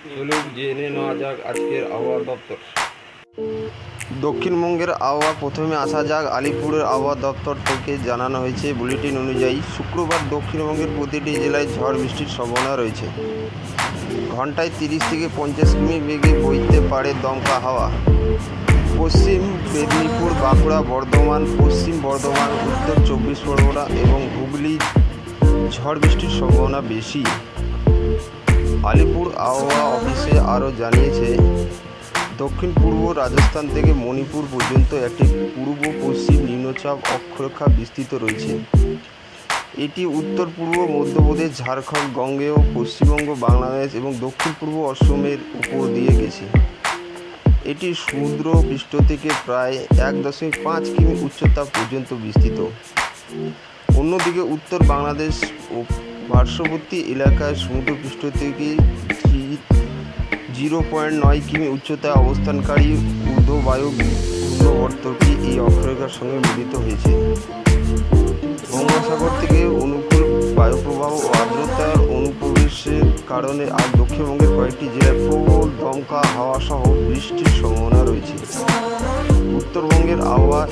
চলুন জেনে নেওয়া যাক আজকের আবহাওয়া দপ্তর। দক্ষিণবঙ্গের আবহাওয়া। প্রথমে আসা যাক আলিপুরের আবহাওয়া দপ্তর থেকে জানানো হয়েছে বুলেটিন অনুযায়ী শুক্রবার দক্ষিণবঙ্গের প্রতিটি জেলায় ঝড় বৃষ্টির সম্ভাবনা রয়েছে। ঘন্টায় 30 থেকে 50 কিমি বেগে বইতে পারে দমকা হাওয়া। পশ্চিম মেদিনীপুর, বাঁকুড়া, বর্ধমান, পশ্চিম বর্ধমান, উত্তর 24 পরগনা এবং হুগলি ঝড় বৃষ্টির সম্ভাবনা বেশি। আলিপুর আবহাওয়া অফিসে আরও জানিয়েছে, দক্ষিণ পূর্ব রাজস্থান থেকে মণিপুর পর্যন্ত একটি পূর্ব পশ্চিম নিম্নচাপ অক্ষরেখা বিস্তৃত রয়েছে। এটি উত্তর পূর্ব মধ্যপ্রদেশ, ঝাড়খণ্ড, গঙ্গেয় পশ্চিমবঙ্গ, বাংলাদেশ এবং দক্ষিণ পূর্ব অসমের উপর দিয়ে গেছে। এটি সমুদ্র পৃষ্ঠ থেকে প্রায় 1.5 কিমি উচ্চতা পর্যন্ত বিস্তৃত। অন্যদিকে উত্তর বাংলাদেশ ও পার্শ্ববর্তী এলাকায় সমুদ্রপৃষ্ঠ থেকে 0.9 কিমি উচ্চতায় অবস্থানকারী ঊর্ধ্ববায়ু ঘূর্ণাবর্তটি এই অক্ষরেখার সঙ্গে মিলিত হয়েছে। বঙ্গোপসাগর থেকে অনুকূল বায়ুপ্রবাহ ও আর্দ্রতার অনুপ্রবেশের কারণে আজ দক্ষিণবঙ্গের কয়েকটি জেলায় প্রবল দমকা হাওয়া সহ বৃষ্টির সম্ভাবনা রয়েছে। উত্তরবঙ্গের আবহাওয়া।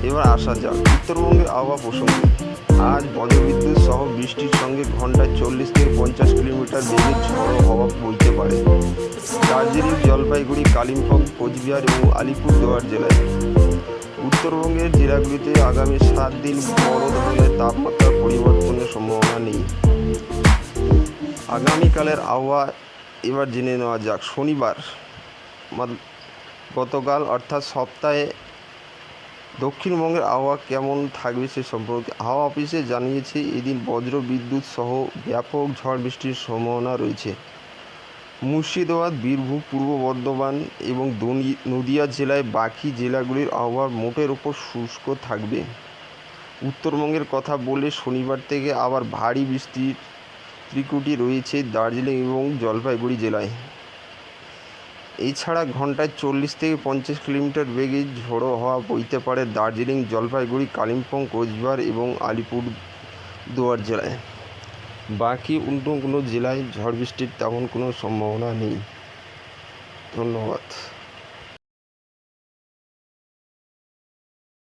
এবার আসা যাক উত্তরবঙ্গের আবহাওয়া প্রসঙ্গে। আজ বজ্রবিদ্যুৎ সহ বৃষ্টির সঙ্গে ঘন্টায় 40 থেকে 50 কিলোমিটার বেগে ঝড়ো হাওয়া বইতে পারে দার্জিলিং, জলপাইগুড়ি, কালিম্পং, কোচবিহার এবং আলিপুরদুয়ার জেলায়। উত্তরবঙ্গের জেলাগুলিতে আগামী 7 দিন বড় ধরনের তাপমাত্রার পরিবর্তনের সম্ভাবনা নেই। আগামীকালের আবহাওয়া এবার জেনে নেওয়া যাক। শনিবার গতকাল অর্থাৎ সপ্তাহে দক্ষিণবঙ্গের আবহাওয়া কেমন থাকবে সে সম্পর্কে হাওয়া অফিসে জানিয়েছে, এদিন বজ্র বিদ্যুৎ সহ ব্যাপক ঝড় বৃষ্টির সম্ভাবনা রয়েছে। মুর্শিদাবাদ, বীরভূম, পূর্ব বর্ধমান এবং নদিয়া জেলায় বাকি জেলাগুলির আবহাওয়া মোটের ওপর শুষ্ক থাকবে। উত্তরবঙ্গের কথা বলে শনিবার থেকে আবার ভারী বৃষ্টির ত্রিকুটি রয়েছে দার্জিলিং এবং জলপাইগুড়ি জেলায়। এছাড়া ঘন্টায় 40 থেকে 50 কিলোমিটার বেগে ঝোড়ো হাওয়া বইতে পারে দার্জিলিং, জলপাইগুড়ি, কালিম্পং, কোচবিহার এবং আলিপুরদুয়ার জেলায়। বাকি অন্য কোনো জেলায় ঝড় বৃষ্টির তেমন কোনো সম্ভাবনা নেই। ধন্যবাদ।